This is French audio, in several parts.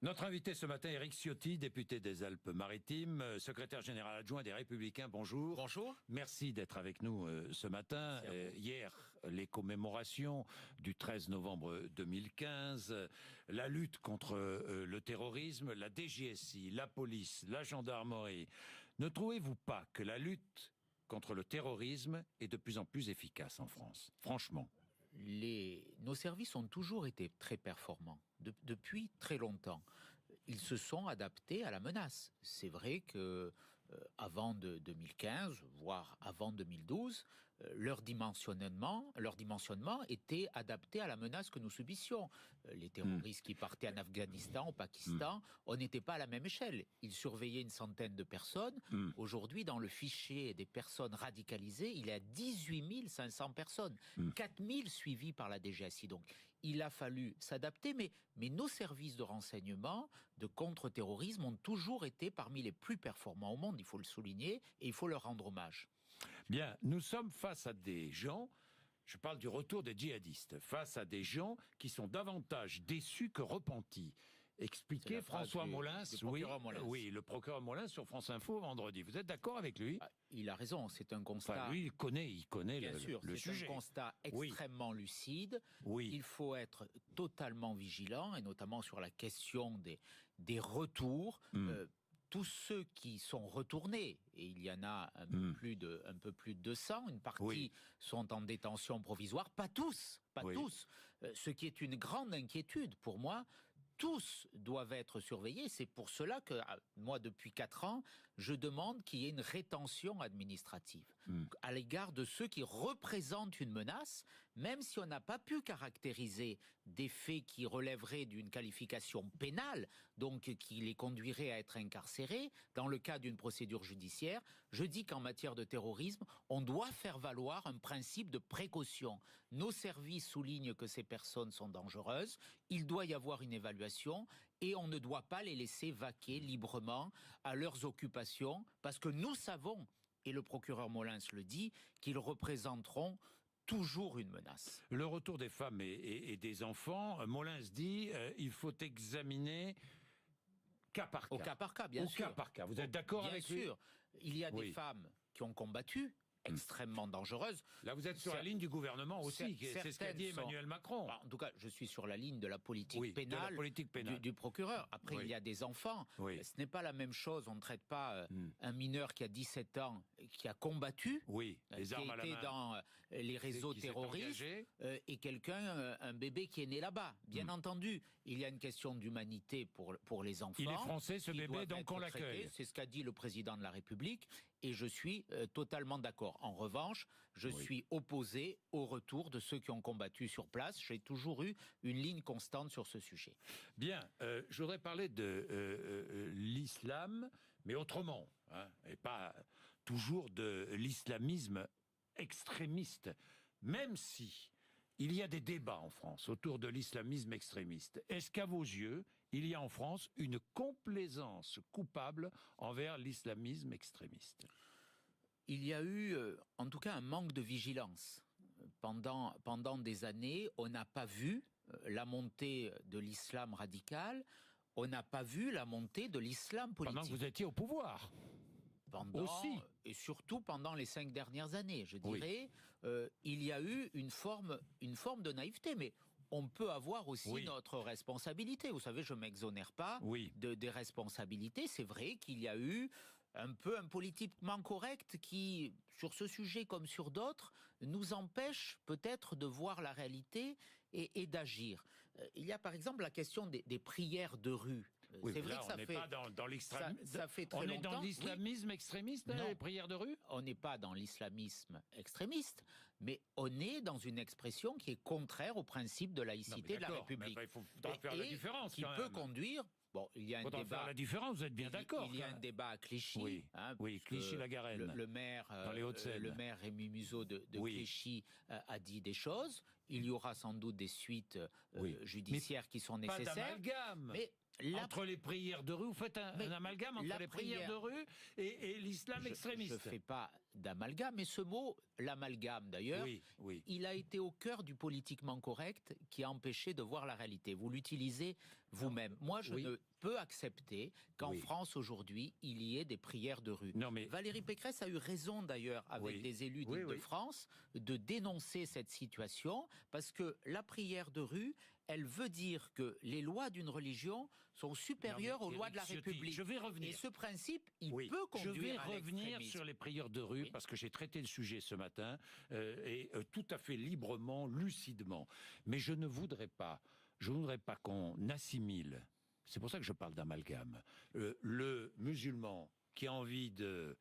Notre invité ce matin, Éric Ciotti, député des Alpes-Maritimes, secrétaire général adjoint des Républicains. Bonjour. Bonjour. Merci d'être avec nous ce matin. Hier, les commémorations du 13 novembre 2015, la lutte contre le terrorisme, la DGSI, la police, la gendarmerie. Ne trouvez-vous pas que la lutte contre le terrorisme est de plus en plus efficace en France, franchement? Nos services ont toujours été très performants, depuis très longtemps. Ils se sont adaptés à la menace. C'est vrai que avant 2015, voire avant 2012, leur dimensionnement était adapté à la menace que nous subissions. Les terroristes qui partaient en Afghanistan, au Pakistan, on n'était pas à la même échelle. Ils surveillaient une centaine de personnes. Aujourd'hui, dans le fichier des personnes radicalisées, il y a 18 500 personnes, 4 000 suivis par la DGSI. Donc, il a fallu s'adapter, mais nos services de renseignement, de contre-terrorisme, ont toujours été parmi les plus performants au monde, il faut le souligner, et il faut leur rendre hommage. Bien, nous sommes face à des gens, je parle du retour des djihadistes, face à des gens qui sont davantage déçus que repentis. Expliquez François Molins, oui, le procureur Molins sur France Info vendredi. Vous êtes d'accord avec lui? Il a raison, c'est un constat... Enfin, lui, il connaît Bien le sûr, sujet. C'est un constat extrêmement lucide. Oui. Il faut être totalement vigilant, et notamment sur la question des retours. Tous ceux qui sont retournés, et il y en a un peu plus de 200, une partie sont en détention provisoire, pas tous, ce qui est une grande inquiétude pour moi. Tous doivent être surveillés. C'est pour cela que, moi, depuis 4 ans, je demande qu'il y ait une rétention administrative à l'égard de ceux qui représentent une menace, même si on n'a pas pu caractériser des faits qui relèveraient d'une qualification pénale, donc qui les conduirait à être incarcérés. Dans le cas d'une procédure judiciaire, je dis qu'en matière de terrorisme, on doit faire valoir un principe de précaution. Nos services soulignent que ces personnes sont dangereuses. Il doit y avoir une évaluation. Et on ne doit pas les laisser vaquer librement à leurs occupations, parce que nous savons, et le procureur Molins le dit, qu'ils représenteront toujours une menace. Le retour des femmes et des enfants, Molins dit il faut examiner cas par cas. Au cas par cas, bien sûr. Au cas par cas. Vous êtes d'accord avec lui? Bien sûr. Il y a des femmes qui ont combattu, extrêmement dangereuses. Là, vous êtes sur la ligne du gouvernement aussi, c'est ce qu'a dit Emmanuel Macron. En tout cas, je suis sur la ligne de la politique pénale, du procureur. Après, il y a des enfants. Ce n'est pas la même chose. On ne traite pas un mineur qui a 17 ans, qui a combattu, les armes à la main, qui était dans les réseaux terroristes, et quelqu'un, un bébé qui est né là-bas. Bien entendu, il y a une question d'humanité pour les enfants. Il est français, ce bébé, donc on l'accueille. C'est ce qu'a dit le président de la République, et je suis totalement d'accord. En revanche, je suis opposé au retour de ceux qui ont combattu sur place. J'ai toujours eu une ligne constante sur ce sujet. Bien, je voudrais parler de l'islam, mais autrement, et pas toujours de l'islamisme extrémiste, même si il y a des débats en France autour de l'islamisme extrémiste. Est-ce qu'à vos yeux, il y a en France une complaisance coupable envers l'islamisme extrémiste ? Il y a eu, en tout cas, un manque de vigilance. Pendant des années, on n'a pas vu la montée de l'islam radical, on n'a pas vu la montée de l'islam politique. Pendant que vous étiez au pouvoir. Aussi. Et surtout pendant les 5 dernières années, je dirais, il y a eu une forme de naïveté, mais on peut avoir aussi notre responsabilité. Vous savez, je ne m'exonère pas des responsabilités. C'est vrai qu'il y a eu un politiquement correct qui, sur ce sujet comme sur d'autres, nous empêche peut-être de voir la réalité et d'agir. Il y a par exemple la question des prières de rue. C'est vrai que ça fait... pas dans l'extrémisme. Ça fait très longtemps. On est dans l'islamisme extrémiste, les prières de rue? On n'est pas dans l'islamisme extrémiste, mais on est dans une expression qui est contraire au principe de laïcité de la République. Il faut faire la différence. Qui peut conduire... Bon, il y a un débat. Faire la différence, vous êtes bien d'accord. Il y a un débat à Clichy. Clichy-la-Garenne. Le maire, dans les Hauts-de-Seine. Le maire Rémy Muzeau de Clichy a dit des choses. Il y aura sans doute des suites judiciaires qui sont nécessaires. Pas d'amalgame. Mais entre les prières de rue, vous faites un amalgame entre les prières de rue et l'islam extrémiste. Je ne fais pas d'amalgame, mais ce mot, l'amalgame d'ailleurs, il a été au cœur du politiquement correct qui a empêché de voir la réalité. Vous l'utilisez vous-même. Moi, je ne peux accepter qu'en France aujourd'hui, il y ait des prières de rue. Valérie Pécresse a eu raison d'ailleurs avec des élus d'Île-de-France de dénoncer cette situation parce que la prière de rue, elle veut dire que les lois d'une religion sont supérieures aux lois de la République. Je vais revenir. Et ce principe, il peut conduire à l'extrémisme. Je vais revenir sur les prières de rue parce que j'ai traité le sujet ce matin et tout à fait librement, lucidement. Mais je ne voudrais pas qu'on assimile, c'est pour ça que je parle d'amalgame, le musulman qui a envie de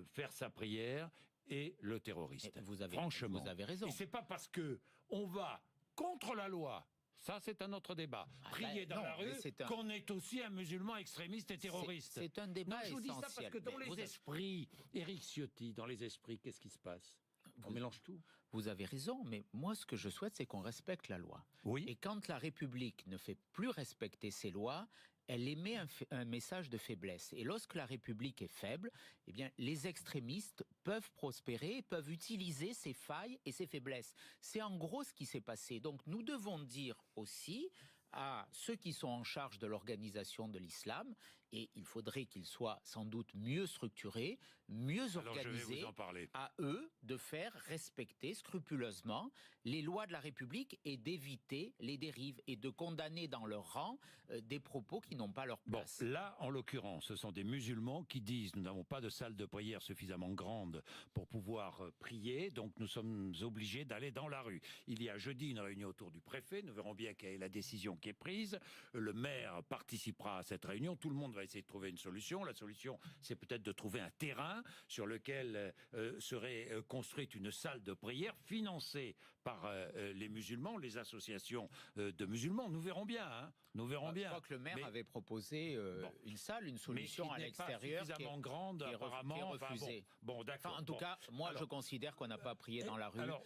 faire sa prière et le terroriste. Franchement. Vous avez raison. Et c'est pas parce que on va contre la loi. Ça, c'est un autre débat. Prier dans la rue, qu'on est aussi un musulman extrémiste et terroriste. C'est un débat essentiel. Je vous dis ça parce que dans les esprits, Éric Ciotti, dans les esprits, qu'est-ce qui se passe? On mélange tout. Vous avez raison, mais moi, ce que je souhaite, c'est qu'on respecte la loi. Oui. Et quand la République ne fait plus respecter ses lois, elle émet un message de faiblesse. Et lorsque la République est faible, eh bien, les extrémistes peuvent prospérer, peuvent utiliser ces failles et ces faiblesses. C'est en gros ce qui s'est passé. Donc nous devons dire aussi à ceux qui sont en charge de l'organisation de l'islam, et il faudrait qu'ils soient sans doute mieux structurés, mieux organisés, à eux de faire respecter scrupuleusement les lois de la République et d'éviter les dérives et de condamner dans leur rang des propos qui n'ont pas leur place. Bon, là, en l'occurrence, ce sont des musulmans qui disent « nous n'avons pas de salle de prière suffisamment grande pour pouvoir prier, donc nous sommes obligés d'aller dans la rue ». Il y a jeudi une réunion autour du préfet, nous verrons bien quelle est la décision qui est prise, le maire participera à cette réunion, tout le monde va essayer de trouver une solution. La solution, c'est peut-être de trouver un terrain sur lequel serait construite une salle de prière financée par les musulmans, les associations de musulmans. Nous verrons bien. Hein. Nous verrons bien. Je crois que le maire avait proposé une salle, une solution à l'extérieur, suffisamment grande, apparemment. Refusée. Bon, d'accord. En tout cas, moi, je considère qu'on n'a pas prié dans la rue en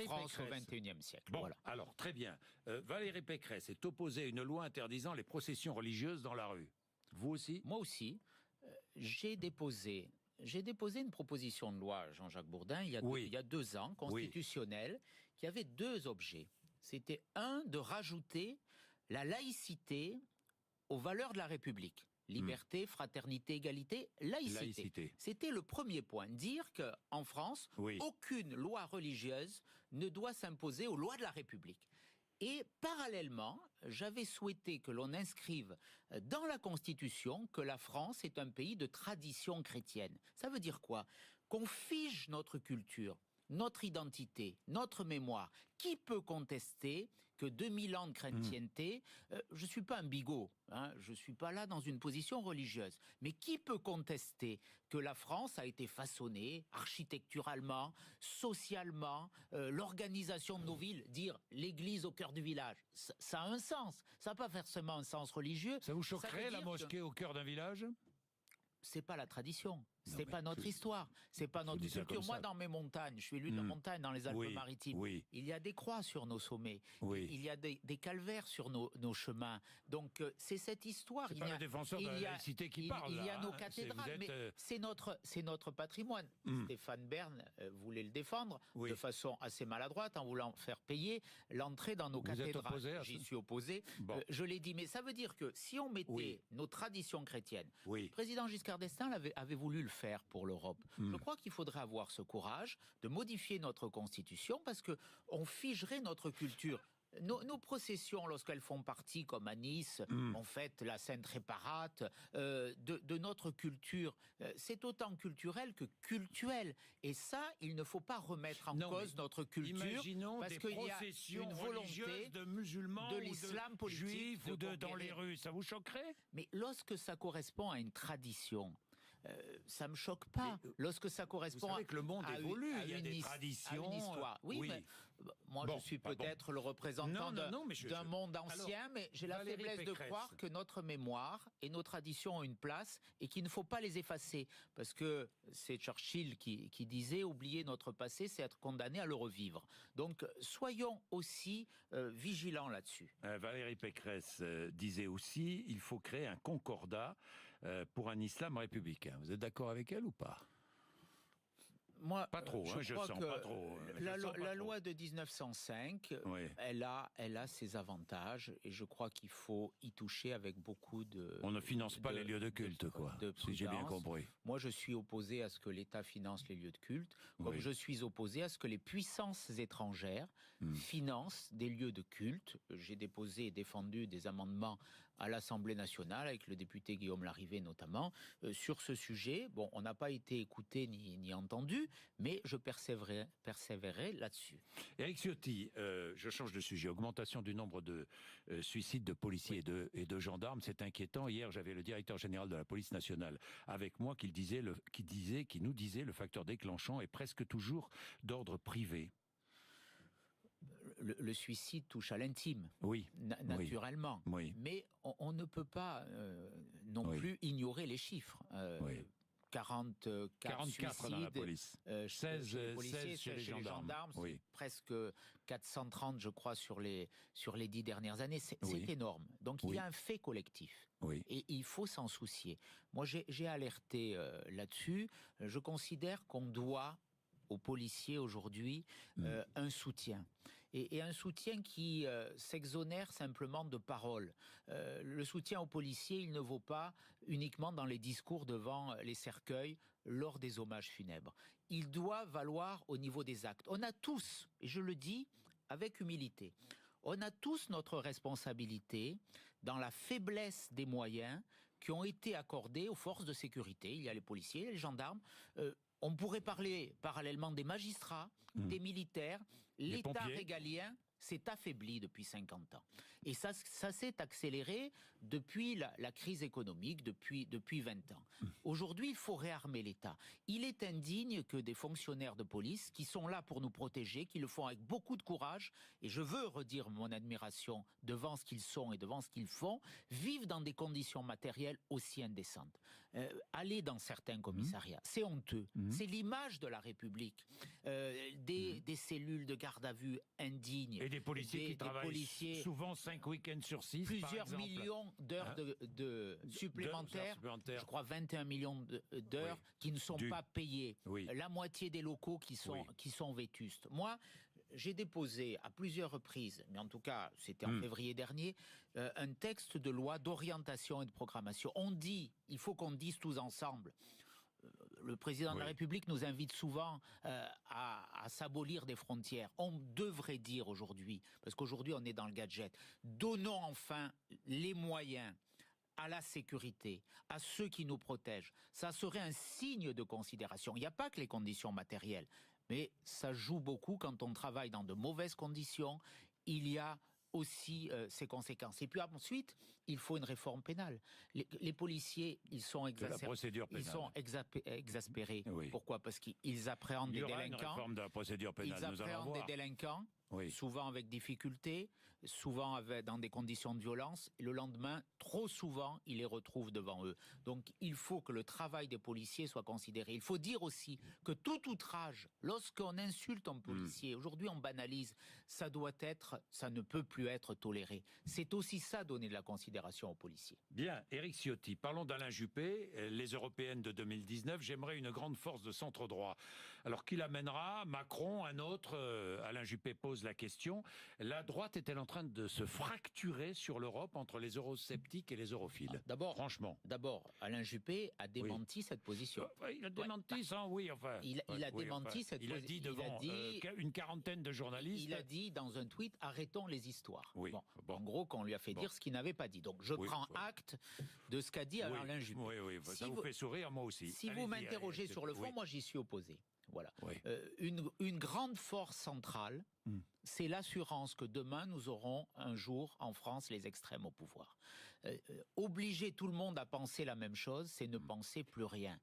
France au XXIe siècle. Bon, alors très bien. Valérie Pécresse est opposée à une loi interdisant les processions religieuses dans la rue. Vous aussi? Moi aussi. J'ai déposé une proposition de loi, Jean-Jacques Bourdin, il y a 2 ans, constitutionnelle, qui avait 2 objets. C'était de rajouter la laïcité aux valeurs de la République. Liberté, fraternité, égalité, laïcité. C'était le premier point. Dire qu'en France, aucune loi religieuse ne doit s'imposer aux lois de la République. Et parallèlement, j'avais souhaité que l'on inscrive dans la Constitution que la France est un pays de tradition chrétienne. Ça veut dire quoi? Qu'on fige notre culture, notre identité, notre mémoire. Qui peut contester que 2000 ans de chrétienté, je ne suis pas un bigot, hein, je ne suis pas là dans une position religieuse, mais qui peut contester que la France a été façonnée architecturalement, socialement, l'organisation de nos villes, dire l'église au cœur du village, ça a un sens, ça n'a pas forcément un sens religieux. Ça vous choquerait la mosquée au cœur d'un village? C'est pas la tradition. C'est pas notre histoire, c'est pas notre culture. Moi, dans mes montagnes, je suis élu de montagne dans les Alpes-Maritimes. Il y a des croix sur nos sommets. Il y a des calvaires sur nos chemins. Donc, c'est cette histoire. C'est pas le défenseur de la laïcité qui parle. Il y a nos cathédrales, mais c'est notre patrimoine. Stéphane Bern voulait le défendre de façon assez maladroite en voulant faire payer l'entrée dans nos cathédrales. J'y suis opposé. Je l'ai dit, mais ça veut dire que si on mettait nos traditions chrétiennes, le président Giscard d'Estaing avait voulu le faire pour l'Europe. Je crois qu'il faudrait avoir ce courage de modifier notre constitution parce que on figerait notre culture. Nos processions, lorsqu'elles font partie, comme à Nice, on fête la Sainte Réparate, de notre culture, c'est autant culturel que cultuel. Et ça, il ne faut pas remettre en cause notre culture. Imaginons parce qu'il y a une volonté de musulmans, de l'islam politique, juifs ou dans les rues. Ça vous choquerait? Mais lorsque ça correspond à une tradition, ça me choque pas. Lorsque ça correspond vous savez que le monde évolue, il y a des à une traditions. histoire. Oui, oui. mais moi Bon, je suis peut-être le représentant d'un monde ancien, mais j'ai la Valérie faiblesse de Pécresse. croire que notre mémoire et nos traditions ont une place et qu'il ne faut pas les effacer. Parce que c'est Churchill qui disait « Oublier notre passé, c'est être condamné à le revivre ». Donc soyons aussi vigilants là-dessus. Valérie Pécresse disait aussi il faut créer un concordat pour un islam républicain. Vous êtes d'accord avec elle ou pas? Moi, pas trop, je crois sens que pas trop. La loi de 1905, oui. elle a ses avantages et je crois qu'il faut y toucher avec beaucoup de... On ne finance pas les lieux de culte, quoi, si j'ai bien compris. Moi, je suis opposé à ce que l'État finance les lieux de culte, comme je suis opposé à ce que les puissances étrangères financent des lieux de culte. J'ai déposé et défendu des amendements à l'Assemblée nationale, avec le député Guillaume Larrivé notamment, sur ce sujet. Bon, on n'a pas été écouté ni entendu, mais je persévérerai là-dessus. Éric Ciotti, je change de sujet. Augmentation du nombre de suicides de policiers et de gendarmes, c'est inquiétant. Hier, j'avais le directeur général de la police nationale avec moi qui nous disait le facteur déclenchant est presque toujours d'ordre privé. Le suicide touche à l'intime, naturellement. Oui. Mais on ne peut pas non plus ignorer les chiffres. 44 suicides dans la police, 16 chez les policiers, 16 chez les gendarmes. C'est presque 430, je crois, sur les 10 dernières années. C'est énorme. Donc il y a un fait collectif. Et il faut s'en soucier. Moi, j'ai alerté là-dessus. Je considère qu'on doit aux policiers aujourd'hui un soutien. Et un soutien qui s'exonère simplement de paroles. Le soutien aux policiers, il ne vaut pas uniquement dans les discours devant les cercueils lors des hommages funèbres. Il doit valoir au niveau des actes. On a tous, et je le dis avec humilité, on a tous notre responsabilité dans la faiblesse des moyens qui ont été accordés aux forces de sécurité. Il y a les policiers, les gendarmes. On pourrait parler parallèlement des magistrats, des militaires. L'État régalien s'est affaibli depuis 50 ans. Et ça s'est accéléré depuis la crise économique, depuis 20 ans. Aujourd'hui, il faut réarmer l'État. Il est indigne que des fonctionnaires de police qui sont là pour nous protéger, qui le font avec beaucoup de courage, et je veux redire mon admiration devant ce qu'ils sont et devant ce qu'ils font, vivent dans des conditions matérielles aussi indécentes. Aller dans certains commissariats, c'est honteux. C'est l'image de la République. Des cellules de garde à vue indignes. Et des policiers qui travaillent souvent 5 week-ends sur 6, plusieurs millions d'heures de supplémentaires, je crois 21 millions d'heures qui ne sont pas payées. La moitié des locaux qui sont vétustes. Moi, j'ai déposé à plusieurs reprises, mais en tout cas, c'était en février dernier, un texte de loi d'orientation et de programmation. Il faut qu'on dise tous ensemble. Le président de la République nous invite souvent à s'abolir des frontières. On devrait dire aujourd'hui, parce qu'aujourd'hui on est dans le gadget, donnons enfin les moyens à la sécurité, à ceux qui nous protègent. Ça serait un signe de considération. Il n'y a pas que les conditions matérielles, mais ça joue beaucoup quand on travaille dans de mauvaises conditions. Il y a aussi ses conséquences. Et puis ensuite, il faut une réforme pénale. Les policiers, ils sont exaspérés. Pourquoi? Parce qu'ils appréhendent des délinquants. Une réforme de la procédure pénale. Ils appréhendent des délinquants, souvent avec difficulté, souvent dans des conditions de violence. Et le lendemain, trop souvent, ils les retrouvent devant eux. Donc il faut que le travail des policiers soit considéré. Il faut dire aussi que tout outrage, lorsqu'on insulte un policier, aujourd'hui on banalise, ça ne peut plus être toléré. C'est aussi ça, donner de la considération aux policiers. Bien, Éric Ciotti, parlons d'Alain Juppé, les européennes de 2019. J'aimerais une grande force de centre-droit. Alors qui l'amènera? Macron, un autre? Alain Juppé pose la question. La droite est-elle en train de se fracturer sur l'Europe entre les eurosceptiques et les europhiles? Franchement. D'abord, Alain Juppé a démenti cette position. Il a démenti ça, enfin. Il a démenti cette position. Il a dit devant une quarantaine de journalistes. Il a dit dans un tweet, arrêtons les histoires. En gros, qu'on lui a fait dire ce qu'il n'avait pas dit. Donc je prends acte de ce qu'a dit Alain Juppé. Ça vous fait sourire, moi aussi. Si vous m'interrogez sur le fond, moi j'y suis opposé. Voilà. Une grande force centrale, c'est l'assurance que demain nous aurons un jour en France les extrêmes au pouvoir. Obliger tout le monde à penser la même chose, c'est ne penser plus rien.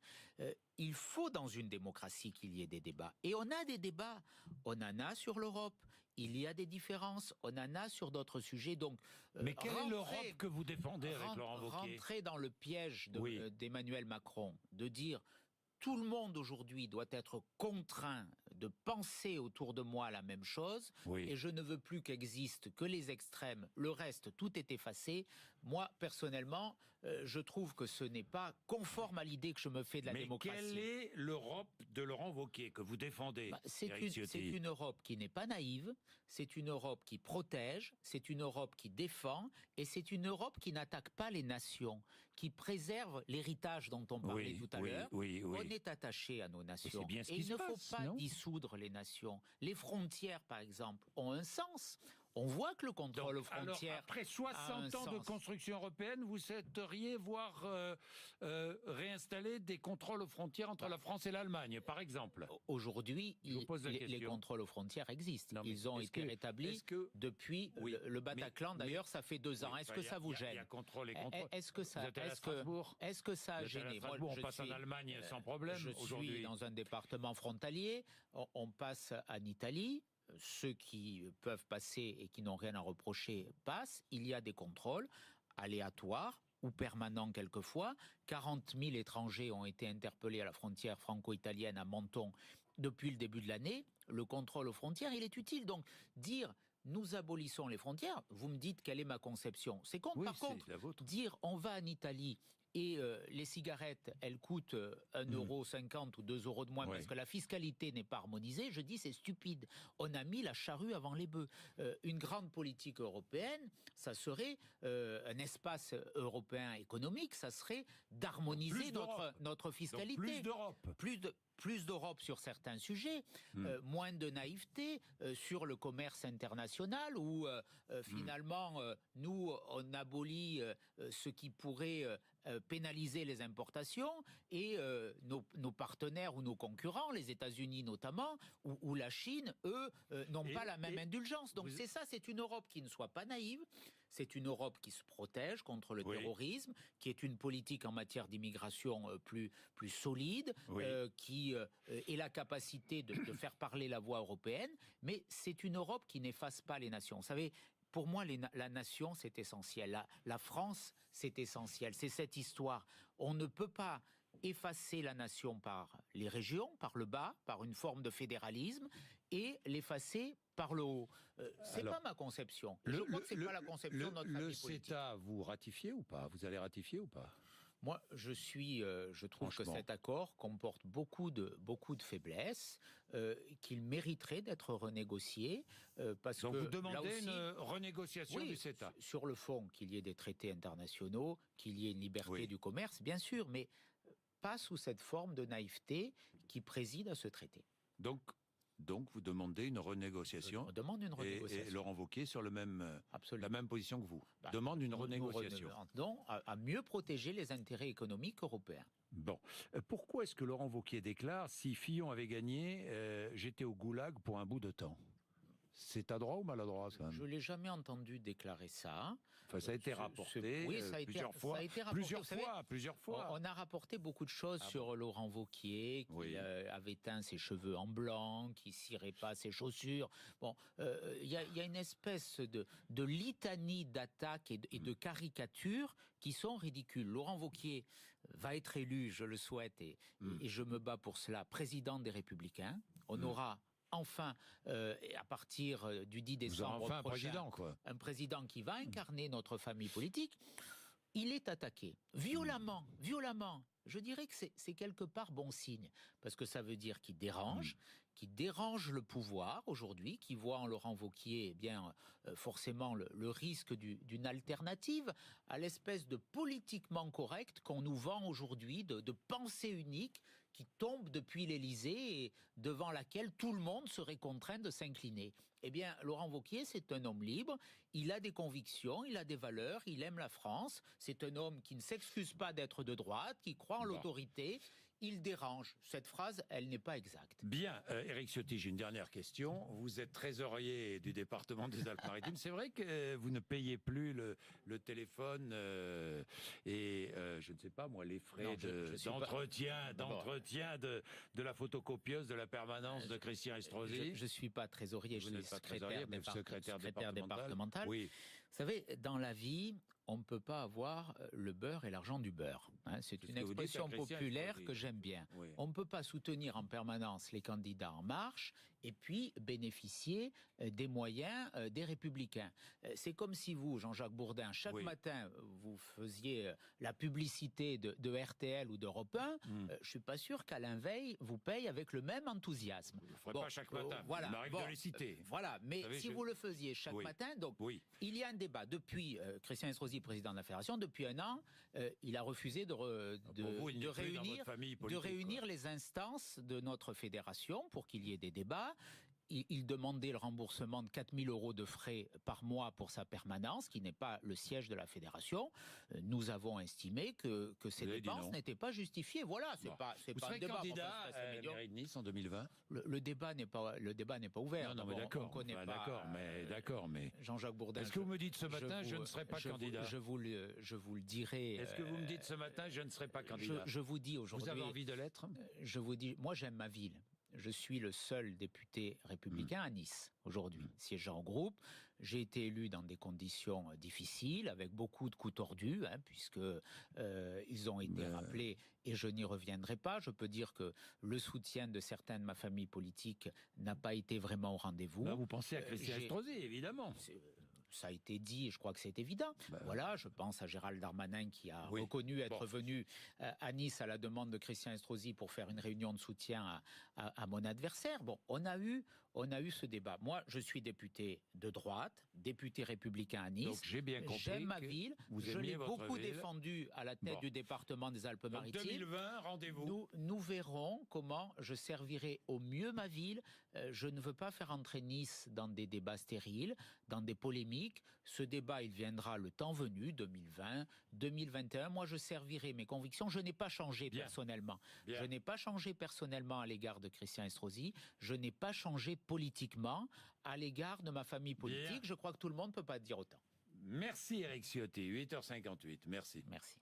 Il faut dans une démocratie qu'il y ait des débats. Et on a des débats. On en a sur l'Europe. Il y a des différences. On en a sur d'autres sujets. Donc, mais quelle est l'Europe que vous défendez avec Laurent Wauquiez? Rentrer dans le piège d'Emmanuel Macron, de dire tout le monde aujourd'hui doit être contraint de penser autour de moi la même chose, et je ne veux plus qu'existent que les extrêmes, le reste, tout est effacé. Moi, personnellement, je trouve que ce n'est pas conforme à l'idée que je me fais de la démocratie. Mais quelle est l'Europe de Laurent Wauquiez que vous défendez? C'est une Europe qui n'est pas naïve, c'est une Europe qui protège, c'est une Europe qui défend, et c'est une Europe qui n'attaque pas les nations, qui préserve l'héritage dont on parlait tout à l'heure. On est attaché à nos nations. Bien ce et il ne faut pas non dissoudre les nations. Les frontières, par exemple, ont un sens. On voit que le contrôle aux frontières. Alors, après 60 ans de construction européenne, vous souhaiteriez voir réinstaller des contrôles aux frontières entre la France et l'Allemagne, par exemple? Aujourd'hui, les contrôles aux frontières existent. Ils ont été rétablis depuis le Bataclan. D'ailleurs, ça fait 2 ans. Est-ce que ça vous gêne? Il y a contrôle et contrôle. Est-ce que ça a gêné? On passe en Allemagne sans problème. Je suis dans un département frontalier. On passe en Italie. Ceux qui peuvent passer et qui n'ont rien à reprocher passent. Il y a des contrôles aléatoires ou permanents quelquefois. 40 000 étrangers ont été interpellés à la frontière franco-italienne à Menton depuis le début de l'année. Le contrôle aux frontières, il est utile. Donc, dire nous abolissons les frontières, vous me dites quelle est ma conception. C'est con. Par contre, dire on va en Italie et les cigarettes, elles coûtent 1,50 € ou 2 € de moins parce que la fiscalité n'est pas harmonisée, je dis c'est stupide. On a mis la charrue avant les bœufs. Une grande politique européenne, ça serait un espace européen économique, ça serait d'harmoniser notre fiscalité. Donc plus d'Europe. Plus d'Europe sur certains sujets, moins de naïveté sur le commerce international où finalement nous on abolit ce qui pourrait pénaliser les importations et nos partenaires ou nos concurrents, les États-Unis notamment, ou la Chine, eux, n'ont pas la même indulgence. Donc c'est une Europe qui ne soit pas naïve, c'est une Europe qui se protège contre le terrorisme, qui est une politique en matière d'immigration plus solide, qui ait la capacité de faire parler la voix européenne, mais c'est une Europe qui n'efface pas les nations. Vous savez, pour moi, la nation, c'est essentiel. La France, c'est essentiel. C'est cette histoire. On ne peut pas effacer la nation par les régions, par le bas, par une forme de fédéralisme, et l'effacer par le haut. C'est pas ma conception. Je crois que c'est pas la conception de notre famille politique. Le CETA, vous ratifiez ou pas? Vous allez ratifier ou pas? Moi, je trouve que cet accord comporte beaucoup de faiblesses, qu'il mériterait d'être renégocié. Parce Donc que, vous demandez là aussi, une renégociation du CETA? Sur le fond, qu'il y ait des traités internationaux, qu'il y ait une liberté du commerce, bien sûr, mais pas sous cette forme de naïveté qui préside à ce traité. Donc vous demandez une renégociation. On demande une renégociation. Et Laurent Wauquiez sur la même position que vous. Demande une renégociation. Donc, à mieux protéger les intérêts économiques européens. Bon. Pourquoi est-ce que Laurent Wauquiez déclare si Fillon avait gagné, j'étais au goulag pour un bout de temps? C'est adroit ou maladroit, ça? Je ne l'ai jamais entendu déclarer ça. Enfin, ça a été rapporté plusieurs fois. Plusieurs fois. On a rapporté beaucoup de choses sur Laurent Wauquiez, qui avait teint ses cheveux en blanc, qui cirait pas ses chaussures. Bon, il y a une espèce de litanie d'attaques et de caricatures qui sont ridicules. Laurent Wauquiez va être élu, je le souhaite, et je me bats pour cela, président des Républicains. On aura enfin, à partir du 10 décembre prochain, un président qui va incarner notre famille politique. Il est attaqué violemment. Je dirais que c'est quelque part bon signe, parce que ça veut dire qu'il dérange le pouvoir aujourd'hui, qui voit en Laurent Wauquiez forcément le risque d'une alternative à l'espèce de politiquement correct qu'on nous vend aujourd'hui, de pensée unique qui tombe depuis l'Élysée et devant laquelle tout le monde serait contraint de s'incliner. Eh bien, Laurent Wauquiez, c'est un homme libre, il a des convictions, il a des valeurs, il aime la France, c'est un homme qui ne s'excuse pas d'être de droite, qui croit en l'autorité, il dérange. Cette phrase, elle n'est pas exacte. Bien, Éric Ciotti, j'ai une dernière question. Vous êtes trésorier du département des Alpes-Maritimes. C'est vrai que vous ne payez plus le téléphone et je ne sais pas moi les frais d'entretien de la photocopieuse de la permanence de Christian Estrosi. Je suis pas trésorier, Vous je n'êtes suis pas trésorier, mais secrétaire départemental. Oui. Vous savez, dans la vie, on ne peut pas avoir le beurre et l'argent du beurre. C'est une expression populaire que j'aime bien. Oui. On ne peut pas soutenir en permanence les candidats En Marche et puis bénéficier des moyens des Républicains. C'est comme si vous, Jean-Jacques Bourdin, chaque matin, vous faisiez la publicité de RTL ou d'Europe 1. Je ne suis pas sûr qu'Alain Veil vous paye avec le même enthousiasme. Vous ne le ferez pas chaque matin, voilà, il m'arrive de les citer. Voilà, mais si vous le faisiez chaque matin, donc il y a un débat. Depuis Christian Estrosi, président de la Fédération, depuis un an, il a refusé de réunir les instances de notre fédération pour qu'il y ait des débats. Il demandait le remboursement de 4 000 € de frais par mois pour sa permanence, qui n'est pas le siège de la fédération. Nous avons estimé que ces dépenses n'étaient pas justifiées. Voilà, c'est pas un débat. Candidat à la mairie de Nice en 2020. Le débat n'est pas ouvert. Non, mais d'accord. D'accord, mais Jean-Jacques Bourdin. Est-ce que vous me dites ce matin je ne serai pas candidat? Je vous le dirai. Est-ce que vous me dites ce matin je ne serai pas candidat? Je vous dis aujourd'hui. Vous avez envie de l'être? Je vous dis, moi j'aime ma ville. Je suis le seul député républicain à Nice aujourd'hui, siégeant au groupe. J'ai été élu dans des conditions difficiles, avec beaucoup de coups tordus, puisque ils ont été rappelés et je n'y reviendrai pas. Je peux dire que le soutien de certains de ma famille politique n'a pas été vraiment au rendez-vous. Vous pensez à Christian Estrosi, évidemment. Ça a été dit, et je crois que c'est évident. Voilà, je pense à Gérald Darmanin qui a reconnu être venu à Nice à la demande de Christian Estrosi pour faire une réunion de soutien à mon adversaire. Bon, on a eu ce débat. Moi, je suis député de droite, député républicain à Nice. Donc j'ai bien compris. J'aime ma ville. Je l'ai beaucoup défendu à la tête du département des Alpes-Maritimes. 2020, rendez-vous. Nous verrons comment je servirai au mieux ma ville. Je ne veux pas faire entrer Nice dans des débats stériles, dans des polémiques. Ce débat, il viendra le temps venu, 2020, 2021. Moi, je servirai mes convictions. Je n'ai pas changé personnellement. Je n'ai pas changé personnellement à l'égard de Christian Estrosi. Je n'ai pas changé politiquement à l'égard de ma famille politique. Je crois que tout le monde ne peut pas dire autant. Merci Éric Ciotti, 8h58. Merci. Merci.